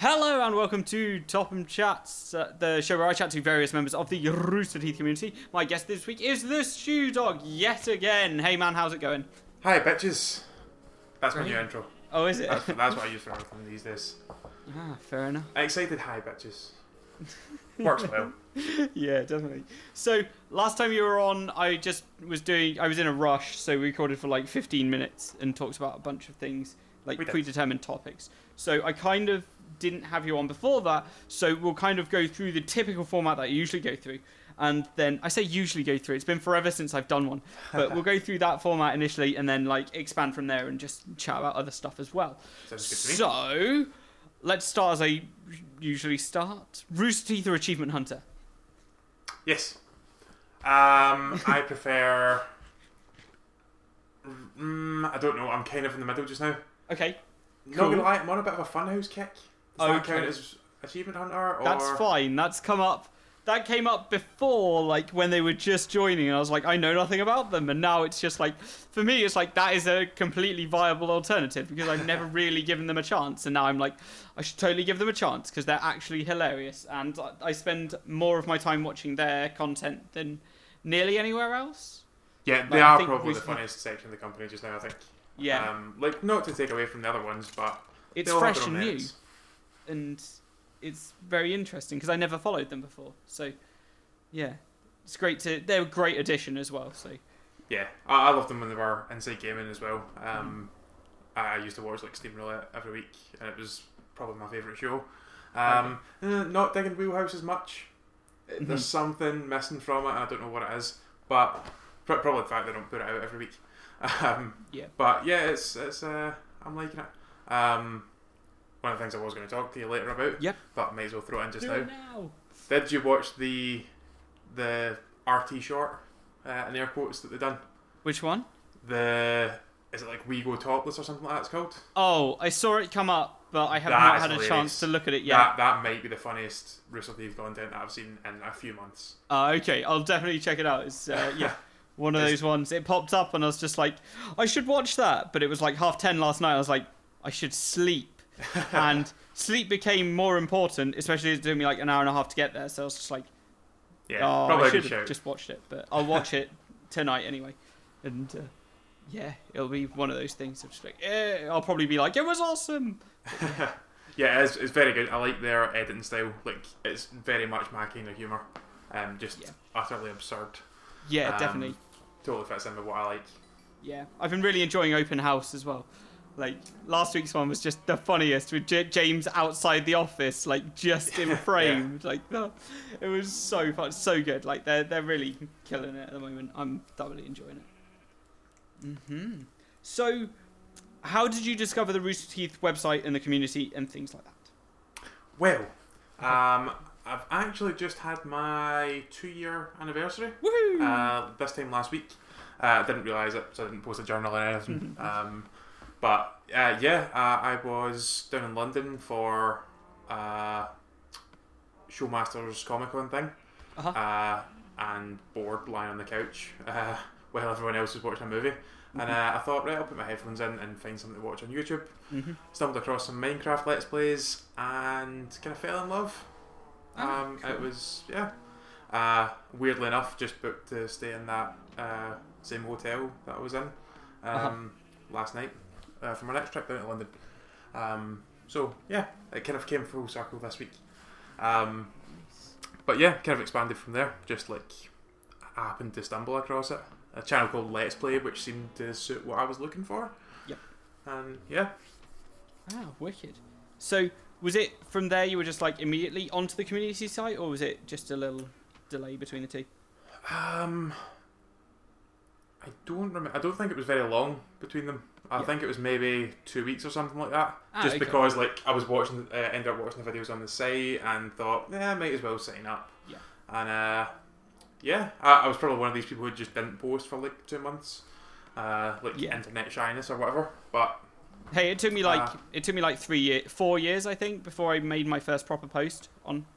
Hello and welcome to Topham Chats, the show where I chat to various members of the Rooster Teeth community. My guest this week is TheStewDog yet again. Hey man, how's it going? Hi bitches. That's my Great. new intro. Oh, is it? That's what I use for everything these days. Ah, fair enough. Excited hi bitches. Works well. Yeah, definitely. So, last time you were on, I was in a rush, so we recorded for like 15 minutes and talked about a bunch of things, like predetermined topics. So, I kind of didn't have you on before that, so we'll kind of go through the typical format that you usually go through. And then, I say usually go through, it's been forever since I've done one, but we'll go through that format initially and then like expand from there and just chat about other stuff as well. Sounds good to me. So, let's start as I usually start. Rooster Teeth or Achievement Hunter? Yes. I prefer... I don't know, I'm kind of in the middle just now. Okay. Not Cool. gonna lie, I'm on a bit of a funhouse kick. Does that count as Achievement Hunter? Or... That's fine. That's come up. That came up before, like, when they were just joining, and I was like, I know nothing about them. And now it's just like, for me, it's like, that is a completely viable alternative, because I've never really given them a chance. And now I'm like, I should totally give them a chance, because they're actually hilarious. And I spend more of my time watching their content than nearly anywhere else. Yeah, Like, they I are think probably the funniest section of the company just now, I think. Yeah. Like, not to take away from the other ones, but... It's they all have fresh their and own new. merits. And it's very interesting, because I never followed them before. So... yeah, it's great to. They're a great addition as well. So Yeah, I loved them when they were Inside Gaming as well. I used to watch like Steam Roulette every week, and it was probably my favourite show. Not digging Wheelhouse as much. There's something missing from it, and I don't know what it is. But probably the fact they don't put it out every week. yeah, But yeah, it's I'm liking it. One of the things I was going to talk to you later about. Yep. But might as well throw it in just do now. it now. Did you watch the RT short in air quotes that they done? Which one? Is it like We Go Topless or something like that it's called? Oh, I saw it come up, but I have That not is had a hilarious. chance to look at it yet. That might be the funniest Rooster Teeth content that I've seen in a few months. Okay, I'll definitely check it out. It's yeah, one of those ones. It popped up, and I was just like, I should watch that. But it was like 10:30 last night. I was like, I should sleep, and sleep became more important, especially as it took me like an hour and a half to get there. So I was just like, Yeah, oh, probably I a good should show. have just watched it, but I'll watch it tonight anyway. And yeah, it'll be one of those things. Of just like, I'll probably be like, it was awesome. Yeah, it's very good. I like their editing style. Like, it's very much my kind of humour. Just utterly absurd. Yeah, definitely. Totally fits in with what I like. Yeah, I've been really enjoying Open House as well. Like, last week's one was just the funniest with James outside the office, like, just in frame. Like, it was so fun, so good. Like, they're really killing it at the moment. I'm thoroughly enjoying it. So, how did you discover the Rooster Teeth website and the community and things like that? Well, I've actually just had my 2-year anniversary. Woohoo! This time last week. I didn't realise it, so I didn't post a journal or anything. I was down in London for Showmasters Comic Con thing, and bored lying on the couch while everyone else was watching a movie. And I thought, right, I'll put my headphones in and find something to watch on YouTube. Stumbled across some Minecraft Let's Plays and kind of fell in love. Cool. It was, weirdly enough, just booked to stay in that same hotel that I was in last night for my next trip down to London. So, yeah, it kind of came full circle this week. But yeah, kind of expanded from there. Just like, I happened to stumble across it. A channel called Let's Play, which seemed to suit what I was looking for. Yep. And yeah. Ah, wicked. So, was it from there you were just like immediately onto the community site, or was it just a little delay between the two? I don't remember. I don't think it was very long between them. I think it was maybe 2 weeks or something like that. Just because like I was watching, ended up watching the videos on the site and thought, I might as well sign up. Yeah. And I was probably one of these people who just didn't post for like 2 months, internet shyness or whatever. But hey, it took me like 4 years, I think, before I made my first proper post on.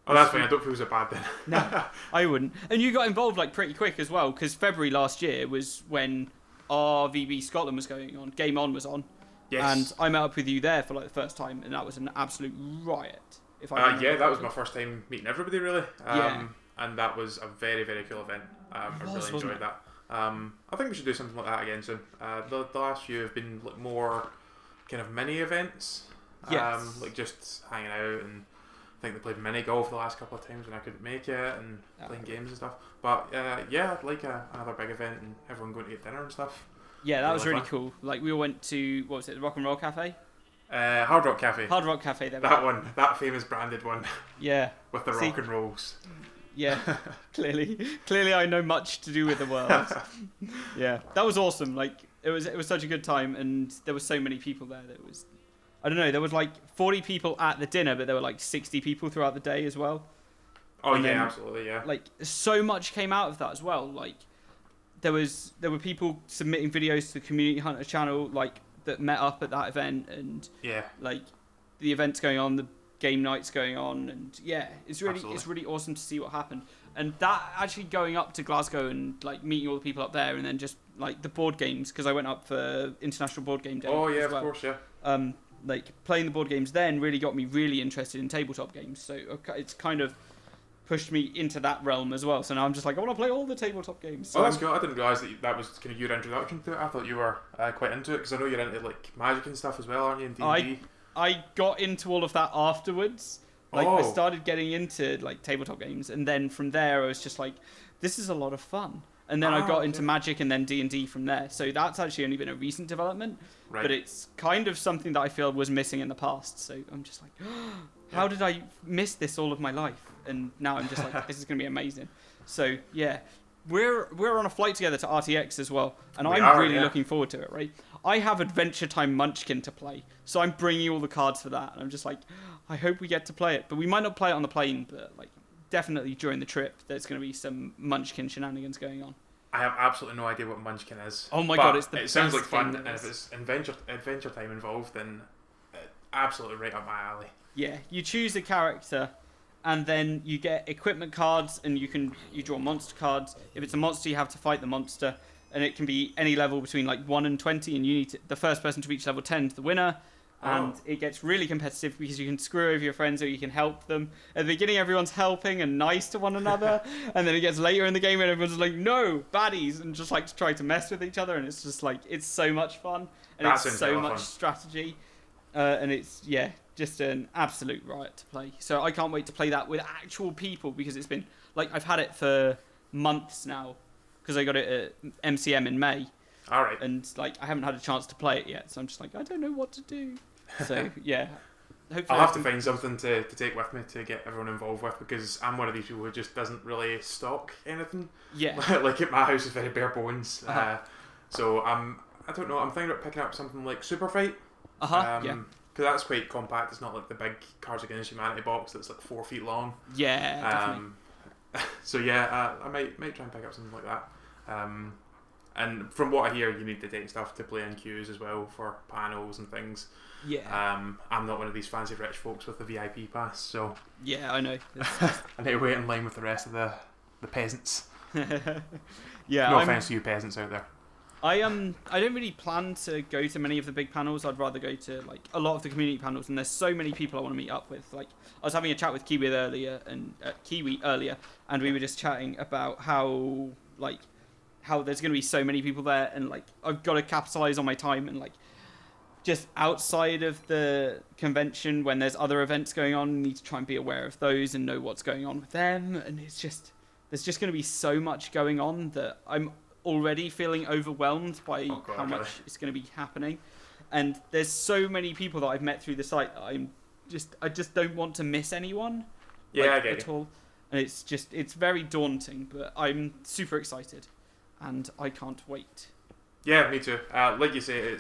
Oh, that's fine. I don't feel so bad then. No, I wouldn't. And you got involved like pretty quick as well, because February last year was when RVB Scotland was going on. Game On was on, Yes. And I met up with you there for like the first time, and that was an absolute riot. If I remember that was correctly. my first time meeting everybody really. Yeah. And that was a very, very cool event. I really enjoyed that. I think we should do something like that again soon. The last few have been like more kind of mini events. Yes. Like just hanging out, and I think they played mini golf the last couple of times when I couldn't make it, and playing games and stuff. But yeah, I'd like another big event and everyone going to get dinner and stuff. Yeah, that was really cool. Like we all went to, what was it, the Rock and Roll Cafe? Hard Rock Cafe. Hard Rock Cafe. There. That one, that famous branded one. Yeah. With the rock and rolls. Yeah, clearly I know much to do with the world. Yeah, that was awesome. Like it was such a good time, and there were so many people there. That was, I don't know, there was like 40 people at the dinner, but there were like 60 people throughout the day as well. Oh and yeah, then, absolutely, yeah. Like so much came out of that as well. Like there were people submitting videos to the Community Hunter channel, like that met up at that event, and like the events going on, the game nights going on, and it's really awesome to see what happened. And that actually going up to Glasgow and like meeting all the people up there, and then just like the board games, because I went up for International Board Game Day. Oh yeah, as well. of course, yeah. Like playing the board games then really got me really interested in tabletop games. So it's kind of pushed me into that realm as well. So now I'm just like, I want to play all the tabletop games. So that's cool. I didn't realise that was kind of your introduction to it. I thought you were quite into it, because I know you're into like Magic and stuff as well, aren't you? And D&D. I got into all of that afterwards. Like I started getting into like tabletop games, and then from there I was just like, this is a lot of fun. And then I got into Magic and then D&D from there. So that's actually only been a recent development, but it's kind of something that I feel was missing in the past. So I'm just like, how did I miss this all of my life? And now I'm just like, this is going to be amazing. So yeah, we're on a flight together to RTX as well, and I'm really looking forward to it. Right, I have Adventure Time Munchkin to play, so I'm bringing all the cards for that. And I'm just like, I hope we get to play it, but we might not play it on the plane, but like definitely during the trip, there's going to be some Munchkin shenanigans going on. I have absolutely no idea what Munchkin is. Oh my god, it sounds like fun, and if it's adventure time involved, then absolutely right up my alley. Yeah, you choose a character, and then you get equipment cards, and you draw monster cards. If it's a monster, you have to fight the monster, and it can be any level between like 1 and 20, and you need the first person to reach level 10 is the winner. And it gets really competitive because you can screw over your friends or you can help them. At the beginning, everyone's helping and nice to one another. And then it gets later in the game and everyone's like, no, baddies, and just like to try to mess with each other. And it's just like, it's so much fun. And it's so much strategy. And it's, just an absolute riot to play. So I can't wait to play that with actual people, because it's been, like, I've had it for months now, because I got it at MCM in May. All right. And like I haven't had a chance to play it yet, so I'm just like, I don't know what to do. So yeah, hopefully I'll have to find something to take with me to get everyone involved with, because I'm one of these people who just doesn't really stock anything. Yeah. Like at my house is very bare bones. So I don't know. I'm thinking about picking up something like Super Fight. Yeah. Because that's quite compact. It's not like the big Cards Against Humanity box that's like 4 feet long. Yeah. Definitely. So yeah, I might try and pick up something like that. And from what I hear, you need to take stuff to play in queues as well for panels and things. Yeah. I'm not one of these fancy rich folks with the VIP pass, so yeah, I know. I need to wait in line with the rest of the peasants. Yeah. No offense to you peasants out there. I don't really plan to go to many of the big panels. I'd rather go to like a lot of the community panels, and there's so many people I want to meet up with. Like I was having a chat with Kiwi earlier, and we were just chatting about how there's going to be so many people there, and like I've got to capitalize on my time, and like just outside of the convention when there's other events going on, I need to try and be aware of those and know what's going on with them. And there's just going to be so much going on that I'm already feeling overwhelmed by how much is going to be happening. And there's so many people that I've met through the site that I just don't want to miss anyone. Yeah, I get at all. And it's very daunting, but I'm super excited. And I can't wait. Yeah, me too. Like you say,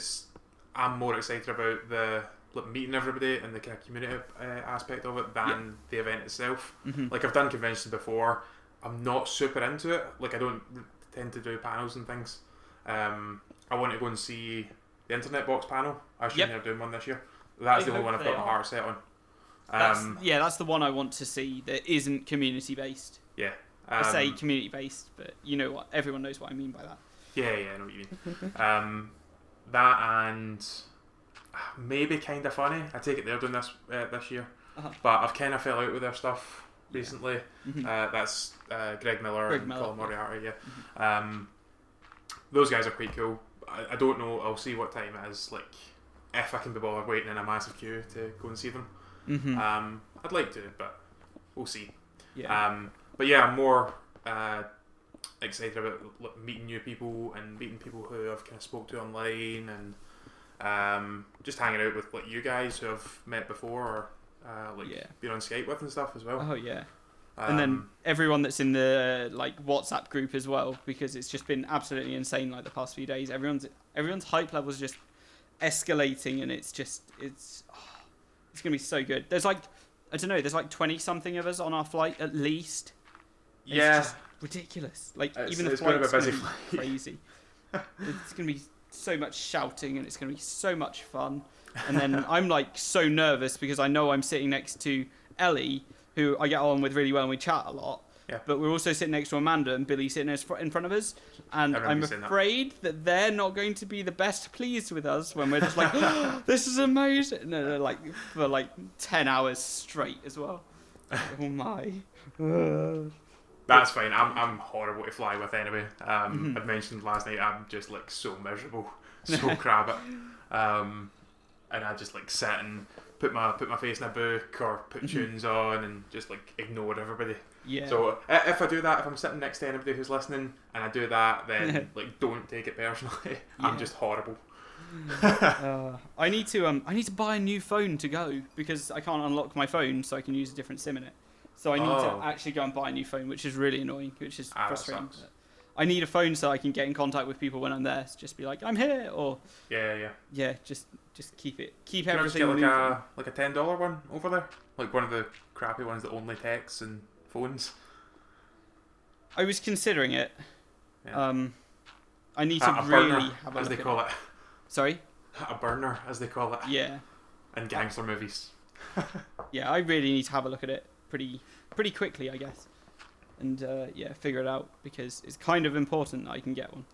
I'm more excited about the meeting everybody and the kind of community aspect of it than the event itself. Mm-hmm. Like I've done conventions before, I'm not super into it. Like I don't tend to do panels and things. I want to go and see the Internet Box panel. I assume they're doing one this year. That's the only one I've got my heart set on. That's the one I want to see that isn't community based. Yeah. I say community based, but you know what? Everyone knows what I mean by that. Yeah, I know what you mean. That and maybe kind of funny. I take it they're doing this this year, but I've kind of fell out with their stuff recently. That's Greg Miller and Colin Moriarty. Yeah, those guys are quite cool. I don't know. I'll see what time it is. Like, if I can be bothered waiting in a massive queue to go and see them. I'd like to, but we'll see. Yeah. But yeah, I'm more excited about meeting new people and meeting people who I've kind of spoke to online, and just hanging out with like you guys who I've met before, or been on Skype with and stuff as well. Oh yeah. And then everyone that's in the like WhatsApp group as well, because it's just been absolutely insane like the past few days. Everyone's hype levels just escalating, and it's gonna be so good. There's like, I don't know, there's like 20 something of us on our flight at least. Yeah. It's just ridiculous. Like it's even the going to be a busy flight. Crazy. It's gonna be so much shouting, and it's gonna be so much fun. And then I'm like so nervous because I know I'm sitting next to Ellie, who I get on with really well and we chat a lot. Yeah. But we're also sitting next to Amanda and Billy sitting in front of us. And I'm afraid that they're not going to be the best pleased with us when we're just like, oh, this is amazing. No, like for like 10 hours straight as well. Oh my. That's fine. I'm horrible to fly with anyway. I'd mentioned last night I'm just like so miserable, so crab it. And I just like sit and put my face in a book or put tunes on and just like ignore everybody. Yeah. So if I do that, if I'm sitting next to anybody who's listening and I do that, then like don't take it personally. I'm just horrible. I need to buy a new phone to go because I can't unlock my phone, so I can use a different SIM in it. So I need to actually go and buy a new phone, which is really annoying, which is frustrating. I need a phone so I can get in contact with people when I'm there. So just be like, I'm here, or just keep everything. Just get like a $10 one over there, like one of the crappy ones that only texts and phones. I was considering it. Yeah. I need to really have a look as they call it. Sorry? A burner, as they call it. Yeah. In gangster movies. Yeah, I really need to have a look at it pretty quickly, I guess. And figure it out, because it's kind of important that I can get one.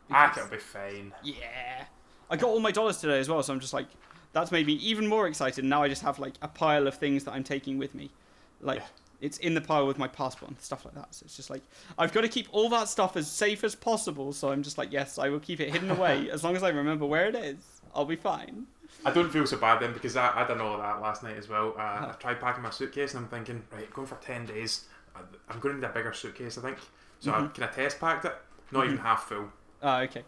I can be fine. Yeah. I got all my dollars today as well, so I'm just like, that's made me even more excited. Now I just have like a pile of things that I'm taking with me. Like, it's in the pile with my passport and stuff like that. So it's just like, I've got to keep all that stuff as safe as possible. So I'm just like, yes, I will keep it hidden away. As long as I remember where it is, I'll be fine. I don't feel so bad then, because I done all of that last night as well. I tried packing my suitcase and I'm thinking, right, going for 10 days. I'm going to need a bigger suitcase, I think. So I kind of test packed it, not even half full. Oh, okay.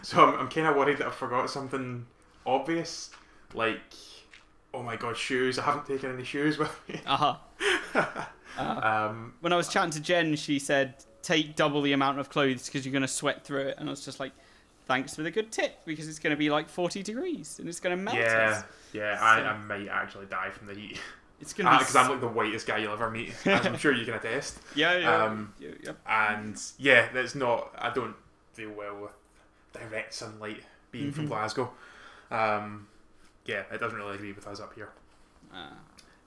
So I'm kind of worried that I forgot something obvious, like, oh my god, shoes. I haven't taken any shoes with me. When I was chatting to Jen, she said, take double the amount of clothes because you're going to sweat through it. And I was just like, thanks for the good tip, because it's going to be like 40 degrees and it's going to melt us. Yeah, I might actually die from the heat. It's gonna be because I'm like the whitest guy you'll ever meet, as I'm sure you can attest. Yeah. And yeah, that's not. I don't deal well with direct sunlight, being from Glasgow. Yeah, it doesn't really agree with us up here.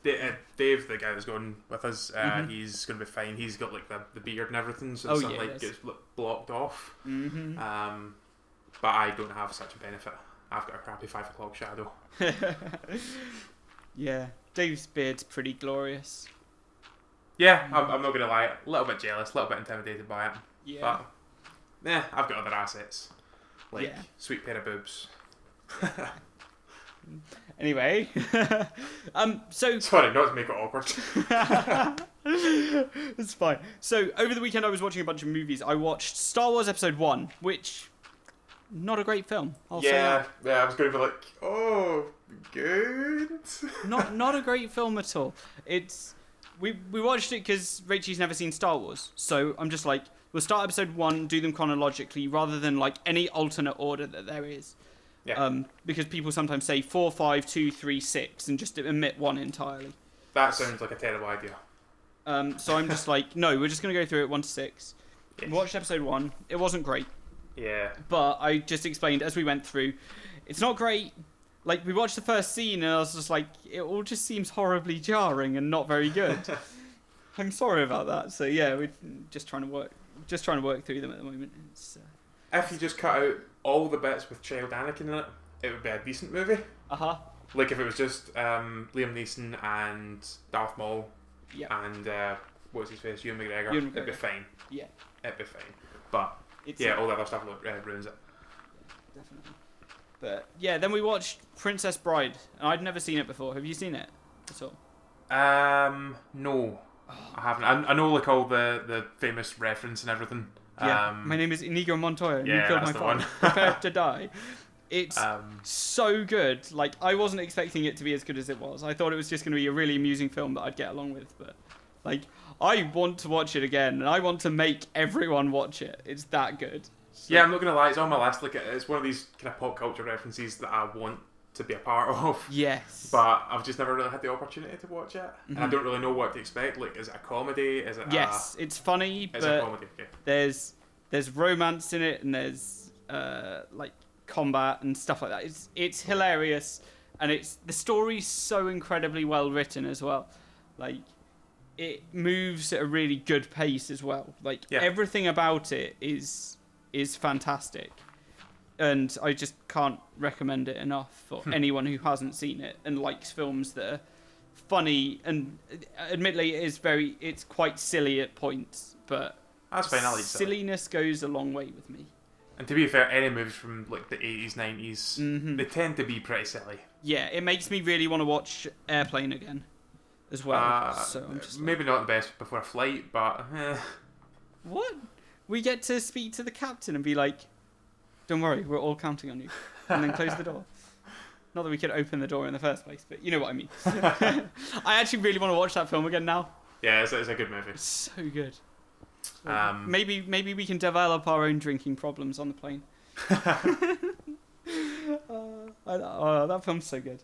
Dave, the guy that's going with us, he's going to be fine. He's got like the beard and everything, so the sunlight gets blocked off. But I don't have such a benefit. I've got a crappy 5 o'clock shadow. Yeah, Dave's beard's pretty glorious. Yeah, I'm not going to lie. A little bit jealous, a little bit intimidated by it. Yeah. But, I've got other assets. Like, sweet pair of boobs. Anyway. So... Sorry, not to make it awkward. It's fine. So, over the weekend I was watching a bunch of movies. I watched Star Wars Episode 1, which... Not a great film. I'll say that. Yeah, I was going to be like, oh, good. Not a great film at all. It's we watched it because Rachel's never seen Star Wars, so I'm just like, we'll start episode 1, do them chronologically rather than like any alternate order that there is. Yeah. Because people sometimes say 4, 5, 2, 3, 6, and just omit 1 entirely. That sounds like a terrible idea. So I'm just like, no, we're just gonna go through it 1 to 6. Yes. We watched episode 1. It wasn't great. Yeah. But I just explained as we went through, it's not great. Like, we watched the first scene and I was just like, it all just seems horribly jarring and not very good. I'm sorry about that. So yeah, we're just trying to work through them at the moment. If you just cut out all the bits with child Anakin in it, it would be a decent movie. Like if it was just Liam Neeson and Darth Maul and what's his face, Ewan McGregor, it'd be fine. Yeah, it'd be fine. But all the other stuff ruins it. Yeah, definitely. But yeah, then we watched Princess Bride, and I'd never seen it before. Have you seen it at all? No, I haven't. I know like all the famous reference and everything. Yeah, my name is Inigo Montoya, and you killed my father. Prepare to die. It's so good. Like, I wasn't expecting it to be as good as it was. I thought it was just going to be a really amusing film that I'd get along with. But, like, I want to watch it again, and I want to make everyone watch it. It's that good. So, yeah, I'm not going to lie. It's on my list. Like, it's one of these kind of pop culture references that I want to be a part of. Yes. But I've just never really had the opportunity to watch it. And I don't really know what to expect. Like, is it a comedy? Is it it's funny, it's but a comedy. Okay. there's romance in it, and there's, like, combat and stuff like that. It's hilarious, and the story's so incredibly well written as well. Like, it moves at a really good pace as well. Like, everything about it is fantastic, and I just can't recommend it enough for anyone who hasn't seen it and likes films that are funny. And admittedly, it's quite silly at points, but that's fine. I like silliness goes a long way with me. And to be fair, any movies from like the 80s, 90s, they tend to be pretty silly. Yeah, it makes me really want to watch Airplane again as well. So I'm just maybe not the best before a flight, but what? We get to speak to the captain and be like, "Don't worry, we're all counting on you," and then close the door. Not that we could open the door in the first place, but you know what I mean. I actually really want to watch that film again now. Yeah, it's a good movie. It's so good. Maybe we can develop our own drinking problems on the plane. That film's so good.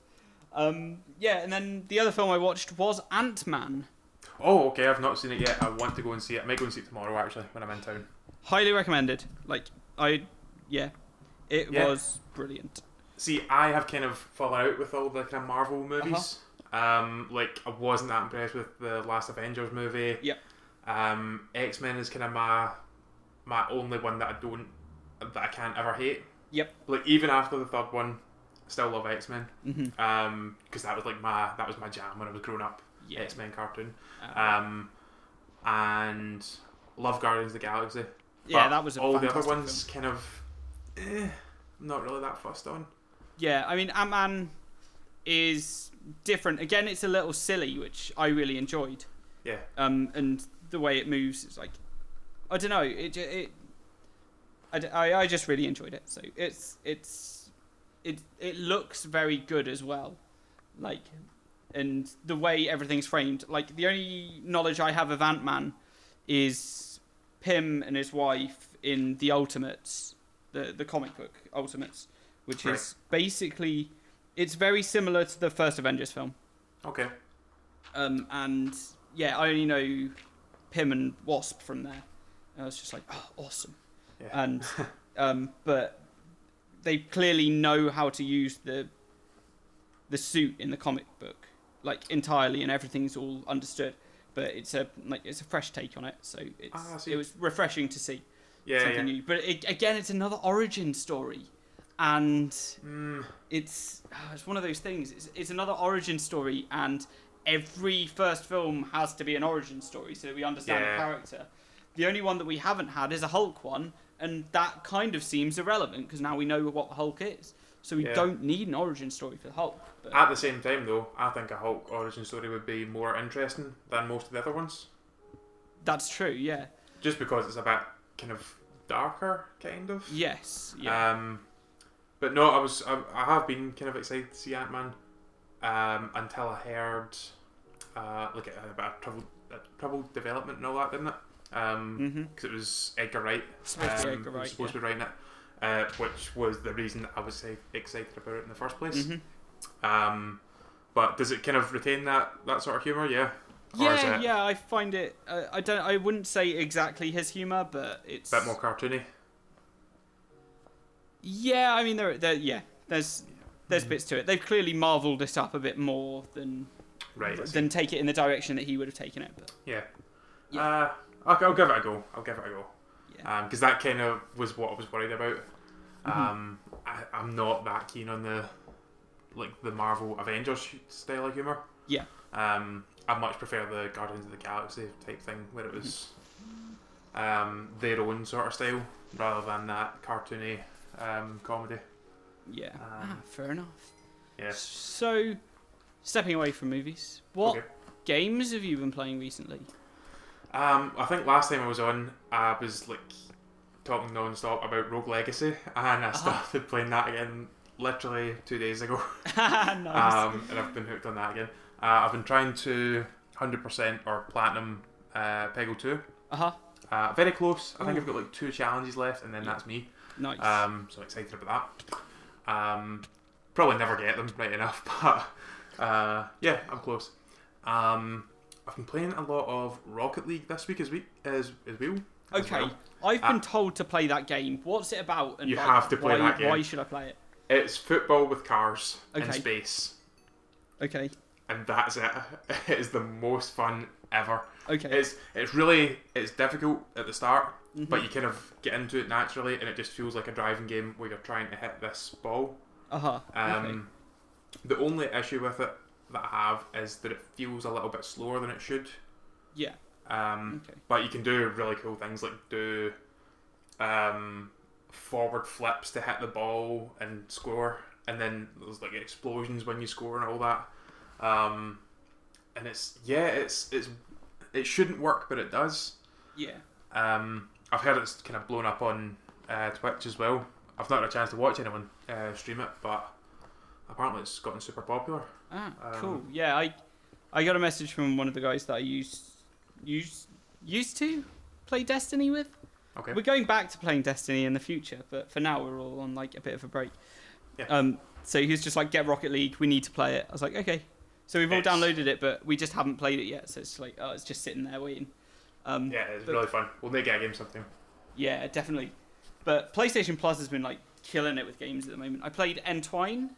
Yeah, and then the other film I watched was Ant-Man. Oh, okay, I've not seen it yet. I want to go and see it. I might go and see it tomorrow, actually, when I'm in town. Highly recommended. Like, it was brilliant. See, I have kind of fallen out with all the kind of Marvel movies. Like, I wasn't that impressed with the last Avengers movie. Yep. X-Men is kind of my only one that I can't ever hate. Yep. Like, even after the third one, I still love X-Men. Because that was like my jam when I was growing up. Yeah. X-Men cartoon. And love Guardians of the Galaxy. Yeah, but that was all the other ones film. Kind of not really that fussed on. Yeah, I mean, Ant-Man is different. Again, it's a little silly, which I really enjoyed. Yeah. And the way it moves is like, I don't know, I just really enjoyed it. So it looks very good as well, like, and the way everything's framed. Like, the only knowledge I have of Ant-Man is Pym and his wife in the Ultimates, the comic book Ultimates, which is basically, it's very similar to the first Avengers film. Okay. And yeah, I only know Pym and Wasp from there. And I was just like, oh, awesome. Yeah. And but they clearly know how to use the suit in the comic book, like, entirely, and everything's all understood. But it's a fresh take on it, so it was refreshing to see something new. But it's another origin story, and it's one of those things. It's another origin story, and every first film has to be an origin story so that we understand the character. The only one that we haven't had is a Hulk one, and that kind of seems irrelevant because now we know what Hulk is. So we don't need an origin story for the Hulk. But at the same time, though, I think a Hulk origin story would be more interesting than most of the other ones. That's true, yeah. Just because it's a bit kind of darker, kind of. Yes, yeah. But no, I have been kind of excited to see Ant-Man until I heard like a bit of troubled development and all that, didn't it? Because it was Edgar Wright. Supposed to be writing it. Which was the reason I was excited about it in the first place. But does it kind of retain that sort of humour? Yeah. Yeah. I find it. I wouldn't say exactly his humour, but it's a bit more cartoony. Yeah, I mean there's bits to it. They've clearly marvelled it up a bit more than take it in the direction that he would have taken it. But I'll give it a go. Yeah. Because that kind of was what I was worried about. I'm not that keen on the Marvel Avengers style of humour. Yeah. I much prefer the Guardians of the Galaxy type thing where it was their own sort of style rather than that cartoony comedy. Yeah. Fair enough. Yeah. So, stepping away from movies, what games have you been playing recently? I think last time I was on, I was like talking non-stop about Rogue Legacy, and I started playing that again literally 2 days ago. Nice. And I've been hooked on that again. I've been trying to 100% or platinum Peggle 2. Very close. I think I've got like 2 challenges left, and then that's me. Nice. So I'm excited about that. Probably never get them right enough, but yeah, I'm close. I've been playing a lot of Rocket League this week as well. Okay, I've been told to play that game. What's it about? And you have to play that game. Why should I play it? It's football with cars in space. Okay. And that's it. It is the most fun ever. Okay. It's difficult at the start, but you kind of get into it naturally, and it just feels like a driving game where you're trying to hit this ball. Okay. The only issue with it that I have is that it feels a little bit slower than it should. Yeah. But you can do really cool things like do forward flips to hit the ball and score, and then there's like explosions when you score and all that. And it shouldn't work, but it does. Yeah. I've heard it's kind of blown up on Twitch as well. I've not had a chance to watch anyone stream it, but apparently it's gotten super popular. Cool. Yeah, I got a message from one of the guys that I used to play Destiny with. Okay. We're going back to playing Destiny in the future, but for now we're all on like a bit of a break. Yeah. So he was just like, "Get Rocket League. We need to play it." I was like, "Okay." So we've all downloaded it, but we just haven't played it yet. So it's like, it's just sitting there waiting. Yeah, it's really fun. We'll make it a game sometime. Yeah, definitely. But PlayStation Plus has been like killing it with games at the moment. I played Entwine.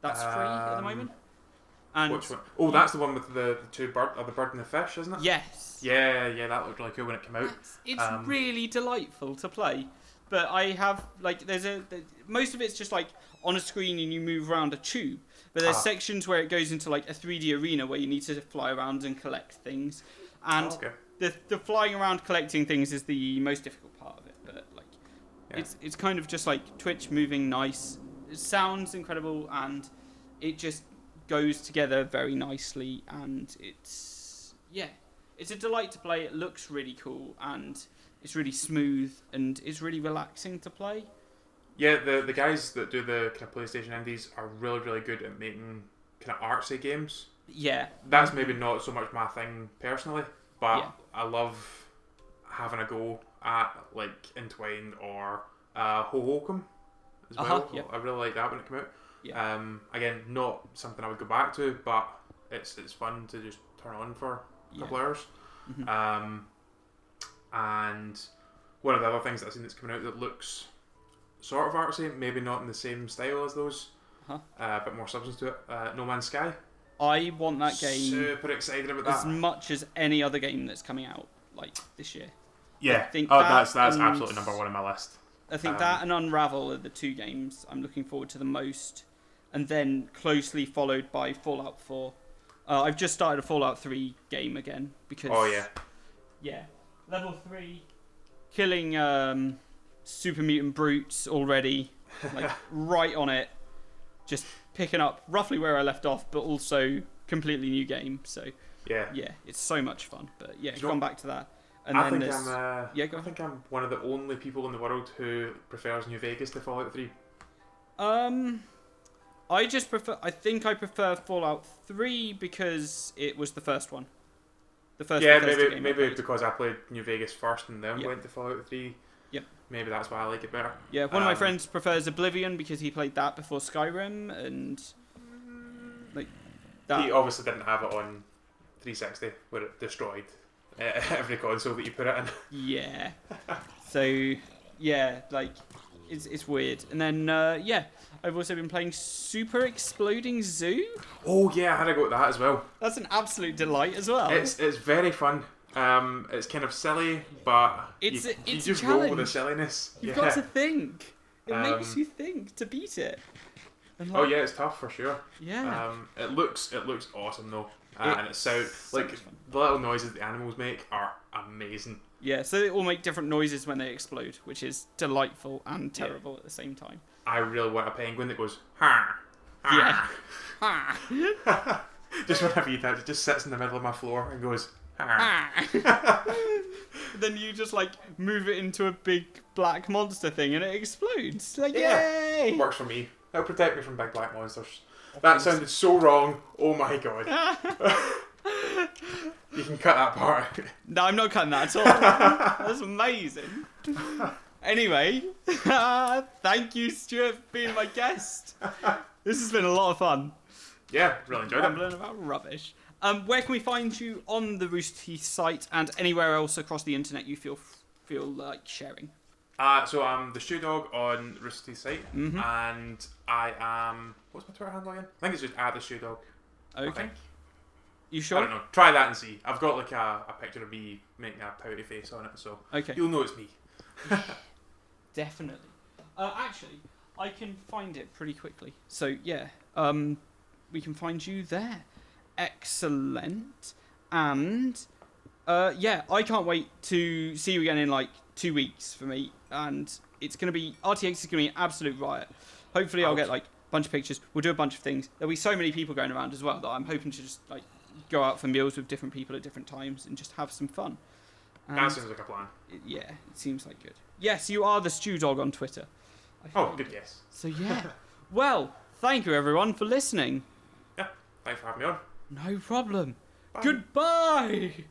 That's free at the moment. And which one? Oh, that's the one with the bird and the fish, isn't it? Yes. Yeah, that looked really cool when it came out. It's really delightful to play. But I have like most of it's just like on a screen and you move around a tube. But there's sections where it goes into like a 3D arena where you need to fly around and collect things. And the flying around collecting things is the most difficult part of it. But like it's kind of just like Twitch moving nice. It sounds incredible and it just goes together very nicely, and it's a delight to play. It looks really cool and it's really smooth and it's really relaxing to play. Yeah, the guys that do the kind of PlayStation indies are really, really good at making kind of artsy games. Yeah. That's maybe not so much my thing personally, but I love having a go at like Entwine or Hohokum as well. I really like that when it came out. Yeah. Again, not something I would go back to, but it's fun to just turn on for a couple hours. And one of the other things that I've seen that's coming out that looks sort of artsy, maybe not in the same style as those, a bit more substance to it. No Man's Sky. I want that game. Super excited about that. As much as any other game that's coming out like this year. Yeah. I think that's absolutely number one on my list. I think that and Unravel are the 2 games I'm looking forward to the most, and then closely followed by Fallout 4. I've just started a Fallout 3 game again because. Oh yeah. Yeah. Level 3, killing super mutant brutes already, like right on it, just picking up roughly where I left off, but also completely new game. So yeah, it's so much fun. But yeah, gone back to that. And I think I'm one of the only people in the world who prefers New Vegas to Fallout 3. I think I prefer Fallout 3 because it was the first one. The first maybe because I played New Vegas first and then went to Fallout 3. Yep. Maybe that's why I like it better. Yeah, one of my friends prefers Oblivion because he played that before Skyrim, and like that. He obviously didn't have it on 360 where it destroyed every console that you put it in. Yeah. So yeah, like it's weird. And then I've also been playing Super Exploding Zoo. Oh yeah, I had to go with that as well. That's an absolute delight as well. It's very fun. It's kind of silly, but you just roll with the silliness. You've got to think. It makes you think to beat it. And oh yeah, it's tough for sure. Yeah. It looks awesome though, and it sounds like the little noises the animals make are amazing. Yeah, so they all make different noises when they explode, which is delightful and terrible at the same time. I really want a penguin that goes ha. Ha. Yeah. Just whenever you do it just sits in the middle of my floor and goes ha. Then you just like move it into a big black monster thing and it explodes. Like, yeah. Yay! Works for me. It'll protect me from big black monsters. That sounded so wrong. Oh my god. You can cut that part. No, I'm not cutting that at all. That's amazing. Anyway, thank you, Stuart, for being my guest. This has been a lot of fun. Yeah, really enjoyed it. Rambling about rubbish. Where can we find you on the Rooster Teeth site and anywhere else across the internet you feel like sharing? So I'm TheStewDog on Rooster Teeth site, and I am... What's my Twitter handle again? I think it's just @TheStewDog. Okay. You sure? I don't know. Try that and see. I've got like a picture of me making a pouty face on it, so you'll know it's me. Definitely. Actually, I can find it pretty quickly. So yeah, we can find you there. Excellent. And yeah, I can't wait to see you again in like 2 weeks for me. And it's gonna be RTX is gonna be an absolute riot. Hopefully, I'll get like a bunch of pictures. We'll do a bunch of things. There'll be so many people going around as well that I'm hoping to just like go out for meals with different people at different times and just have some fun. And that seems like a plan. Yeah, it seems like good. Yes, you are TheStewDog on Twitter. Good guess. So yeah. Well, thank you everyone for listening. Yeah, thanks for having me on. No problem. Bye. Goodbye.